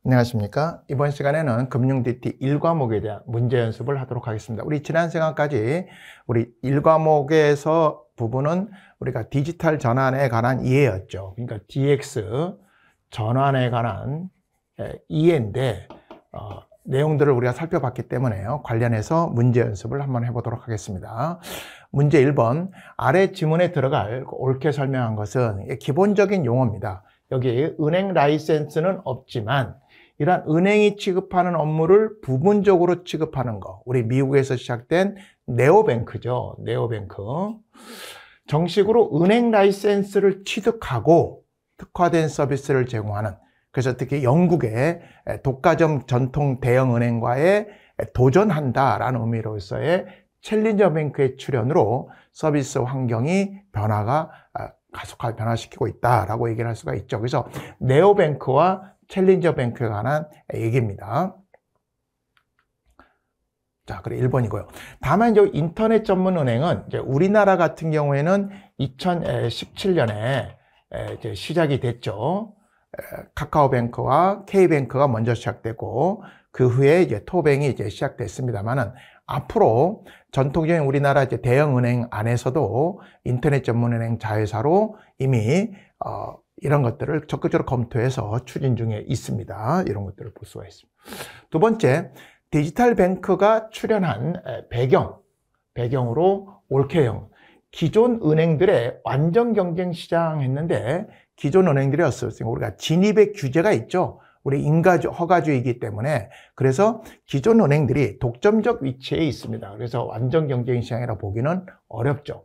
안녕하십니까. 이번 시간에는 금융DT 1과목에 대한 문제 연습을 하도록 하겠습니다. 우리 지난 시간까지 우리 1과목에서 부분은 우리가 디지털 전환에 관한 이해였죠. 그러니까 DX 전환에 관한 이해인데 내용들을 우리가 살펴봤기 때문에요. 관련해서 문제 연습을 한번 해보도록 하겠습니다. 문제 1번, 아래 지문에 들어갈 옳게 설명한 것은 기본적인 용어입니다. 여기 은행 라이센스는 없지만 이러한 은행이 취급하는 업무를 부분적으로 취급하는 거, 우리 미국에서 시작된 네오뱅크죠. 네오뱅크. 정식으로 은행 라이센스를 취득하고 특화된 서비스를 제공하는, 그래서 특히 영국의 독과점 전통 대형은행과의 도전한다라는 의미로서의 챌린저 뱅크의 출현으로 서비스 환경이 가속화 변화시키고 있다라고 얘기를 할 수가 있죠. 그래서 네오뱅크와 챌린저 뱅크에 관한 얘기입니다. 자, 그래 1번이고요. 다만 이제 인터넷 전문 은행은 이제 우리나라 같은 경우에는 2017년에 이제 시작이 됐죠. 카카오뱅크와 K뱅크가 먼저 시작되고 그 후에 이제 토뱅이 이제 시작됐습니다만은 앞으로 전통적인 우리나라 이제 대형은행 안에서도 인터넷 전문은행 자회사로 이미 이런 것들을 적극적으로 검토해서 추진 중에 있습니다. 이런 것들을 볼 수가 있습니다. 두 번째, 디지털 뱅크가 출현한 배경으로 올케형. 기존 은행들의 완전 경쟁 시장 했는데 기존 은행들이었어요. 우리가 진입의 규제가 있죠. 우리 허가주의이기 때문에. 그래서 기존 은행들이 독점적 위치에 있습니다. 그래서 완전 경쟁 시장이라 보기는 어렵죠.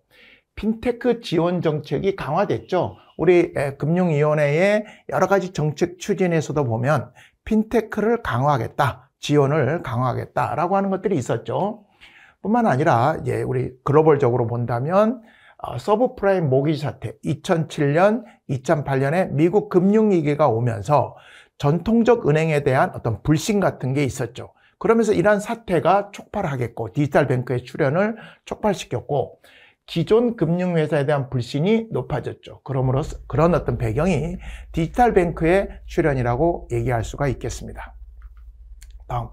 핀테크 지원 정책이 강화됐죠. 우리 금융위원회의 여러 가지 정책 추진에서도 보면 핀테크를 강화하겠다, 지원을 강화하겠다라고 하는 것들이 있었죠. 뿐만 아니라 이제 우리 글로벌적으로 본다면 서브프라임 모기지 사태 2007년, 2008년에 미국 금융위기가 오면서 전통적 은행에 대한 어떤 불신 같은 게 있었죠. 그러면서 이러한 사태가 촉발하겠고 디지털 뱅크의 출현을 촉발시켰고 기존 금융회사에 대한 불신이 높아졌죠. 그러므로써 그런 어떤 배경이 디지털 뱅크의 출현이라고 얘기할 수가 있겠습니다. 다음,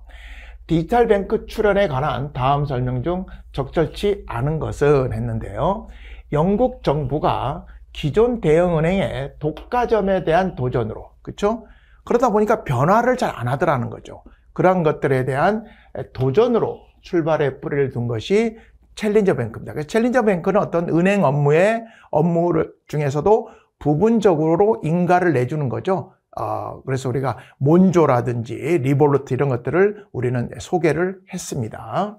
디지털 뱅크 출현에 관한 다음 설명 중 적절치 않은 것은 했는데요. 영국 정부가 기존 대형은행의 독과점에 대한 도전으로, 그렇죠? 그러다 보니까 변화를 잘 안 하더라는 거죠. 그런 것들에 대한 도전으로 출발의 뿌리를 둔 것이 챌린저 뱅크입니다. 그래서 챌린저 뱅크는 어떤 은행 업무를 중에서도 부분적으로 인가를 내주는 거죠. 그래서 우리가 몬조라든지 리볼루트 이런 것들을 우리는 소개를 했습니다.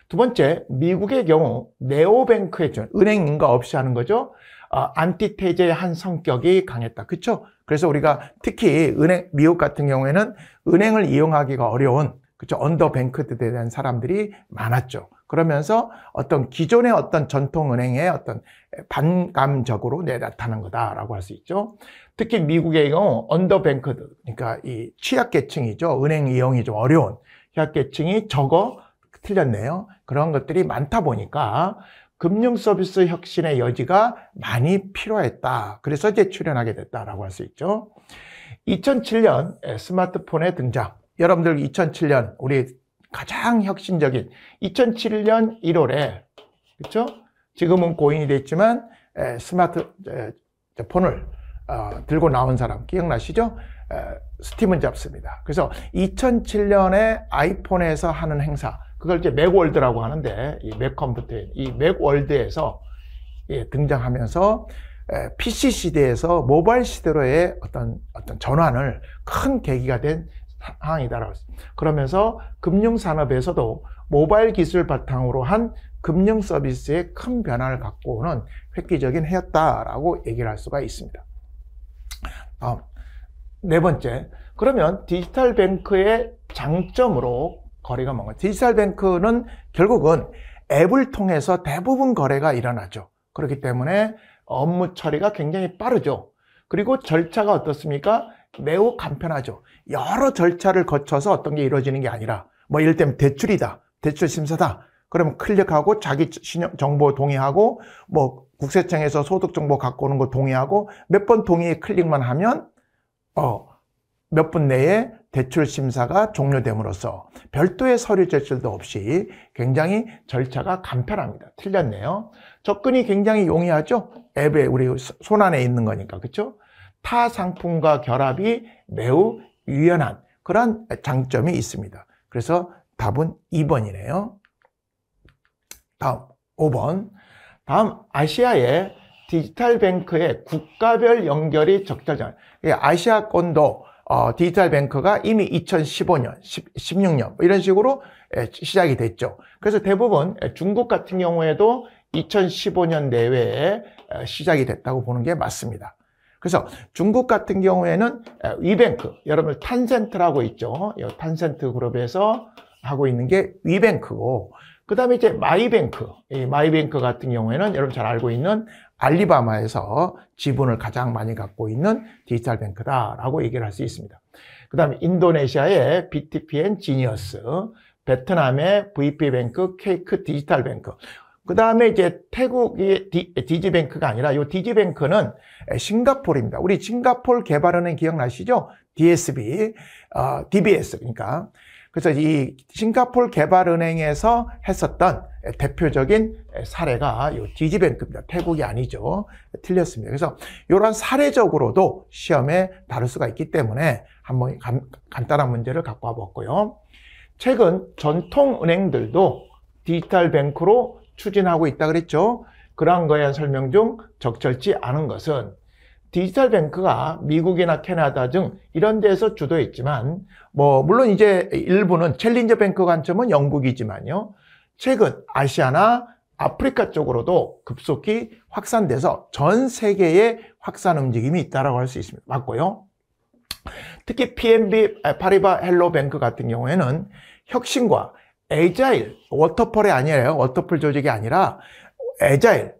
두 번째, 미국의 경우 네오뱅크의 은행 인가 없이 하는 거죠. 안티테제의 한 성격이 강했다. 그렇죠? 그래서 우리가 특히 미국 같은 경우에는 은행을 이용하기가 어려운, 그렇죠? 언더뱅크드에 대한 사람들이 많았죠. 그러면서 어떤 기존의 어떤 전통은행의 어떤 반감적으로 나타난 거다라고 할 수 있죠. 특히 미국의 경우 언더뱅크드, 그러니까 이 취약계층이죠. 은행 이용이 좀 어려운 취약계층이 틀렸네요. 그런 것들이 많다 보니까 금융 서비스 혁신의 여지가 많이 필요했다. 그래서 이제 출현하게 됐다라고 할 수 있죠. 2007년 스마트폰의 등장. 여러분들 2007년 우리 가장 혁신적인 2007년 1월에 그렇죠? 지금은 고인이 됐지만 스마트폰을 들고 나온 사람 기억나시죠? 스티븐 잡스입니다. 그래서 2007년에 아이폰에서 하는 행사, 그걸 이제 맥월드라고 하는데 이 맥컴퓨터에 이 맥월드에서 등장하면서 PC 시대에서 모바일 시대로의 어떤 전환을 큰 계기가 된 상황이다라고 했습니다. 그러면서 금융산업에서도 모바일 기술 바탕으로 한 금융 서비스의 큰 변화를 갖고 오는 획기적인 해였다라고 얘기를 할 수가 있습니다. 다음, 네 번째, 그러면 디지털 뱅크의 장점으로 거래가 뭔가? 디지털 뱅크는 결국은 앱을 통해서 대부분 거래가 일어나죠. 그렇기 때문에 업무 처리가 굉장히 빠르죠. 그리고 절차가 어떻습니까? 매우 간편하죠. 여러 절차를 거쳐서 어떤 게 이루어지는 게 아니라 뭐 예를 들면 대출이다, 대출 심사다. 그러면 클릭하고 자기 신용 정보 동의하고 뭐 국세청에서 소득 정보 갖고 오는 거 동의하고 몇 번 동의 클릭만 하면 몇 분 내에 대출 심사가 종료됨으로써 별도의 서류 제출도 없이 굉장히 절차가 간편합니다. 틀렸네요. 접근이 굉장히 용이하죠. 앱에 우리 손안에 있는 거니까, 그렇죠? 타 상품과 결합이 매우 유연한 그런 장점이 있습니다. 그래서 답은 2번이네요. 다음 5번. 다음 아시아의 디지털 뱅크의 국가별 연결이 적절하지. 아시아권도 디지털 뱅크가 이미 2015년, 16년 이런 식으로 시작이 됐죠. 그래서 대부분 중국 같은 경우에도 2015년 내외에 시작이 됐다고 보는 게 맞습니다. 그래서 중국 같은 경우에는 위뱅크, 여러분 탄센트라고 있죠. 이 탄센트 그룹에서 하고 있는 게 위뱅크고, 그 다음에 이제 마이뱅크, 이 마이뱅크 같은 경우에는 여러분 잘 알고 있는 알리바바에서 지분을 가장 많이 갖고 있는 디지털 뱅크다라고 얘기를 할 수 있습니다. 그 다음에 인도네시아의 BTPN 지니어스, 베트남의 VP뱅크, 케이크 디지털 뱅크, 그 다음에 이제 태국의 디지뱅크가 아니라 이 디지뱅크는 싱가포르입니다. 우리 싱가포르 개발은행 기억나시죠? DSB, DBS, 그러니까. 그래서 이 싱가포르 개발은행에서 했었던 대표적인 사례가 이 디지뱅크입니다. 태국이 아니죠. 틀렸습니다. 그래서 이런 사례적으로도 시험에 다룰 수가 있기 때문에 한번 간단한 문제를 갖고 와봤고요. 최근 전통은행들도 디지털 뱅크로 추진하고 있다 그랬죠. 그러한 거에 대한 설명 중 적절치 않은 것은 디지털 뱅크가 미국이나 캐나다 등 이런 데서 주도했지만 물론 이제 일부는 챌린저 뱅크 관점은 영국이지만요. 최근 아시아나 아프리카 쪽으로도 급속히 확산돼서 전 세계에 확산 움직임이 있다고 할 수 있습니다. 맞고요. 특히 PNB 파리바 헬로뱅크 같은 경우에는 혁신과 에자일, 워터폴이 아니에요. 워터폴 조직이 아니라 에자일,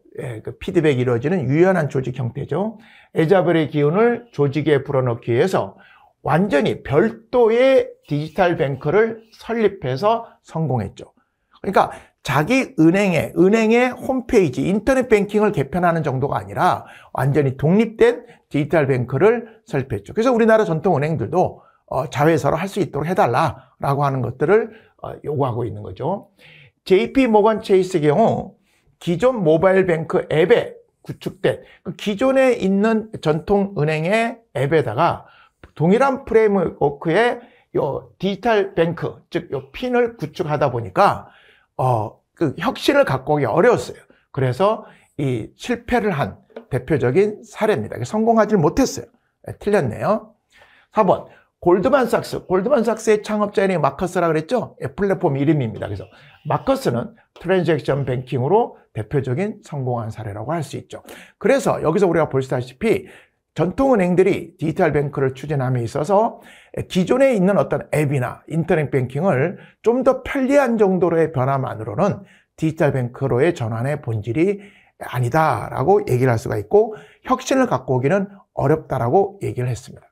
그 피드백이 이루어지는 유연한 조직 형태죠. 에자벨의 기운을 조직에 불어넣기 위해서 완전히 별도의 디지털 뱅크를 설립해서 성공했죠. 그러니까 자기 은행의 홈페이지, 인터넷 뱅킹을 개편하는 정도가 아니라 완전히 독립된 디지털 뱅크를 설립했죠. 그래서 우리나라 전통 은행들도 자회사로 할 수 있도록 해달라라고 하는 것들을 요구하고 있는 거죠. JP 모건 체이스의 경우 기존 모바일 뱅크 앱에 구축된 기존에 있는 전통 은행의 앱에다가 동일한 프레임워크의 요 디지털 뱅크, 즉 요 핀을 구축하다 보니까 그 혁신을 갖고 오기 어려웠어요. 그래서 이 실패를 한 대표적인 사례입니다. 성공하지 못했어요. 틀렸네요. 4번. 골드만삭스의 창업자 이름이 마커스라 그랬죠? 플랫폼 이름입니다. 그래서 마커스는 트랜잭션 뱅킹으로 대표적인 성공한 사례라고 할 수 있죠. 그래서 여기서 우리가 볼 수 있다시피 전통은행들이 디지털 뱅크를 추진함에 있어서 기존에 있는 어떤 앱이나 인터넷 뱅킹을 좀 더 편리한 정도로의 변화만으로는 디지털 뱅크로의 전환의 본질이 아니다라고 얘기를 할 수가 있고 혁신을 갖고 오기는 어렵다라고 얘기를 했습니다.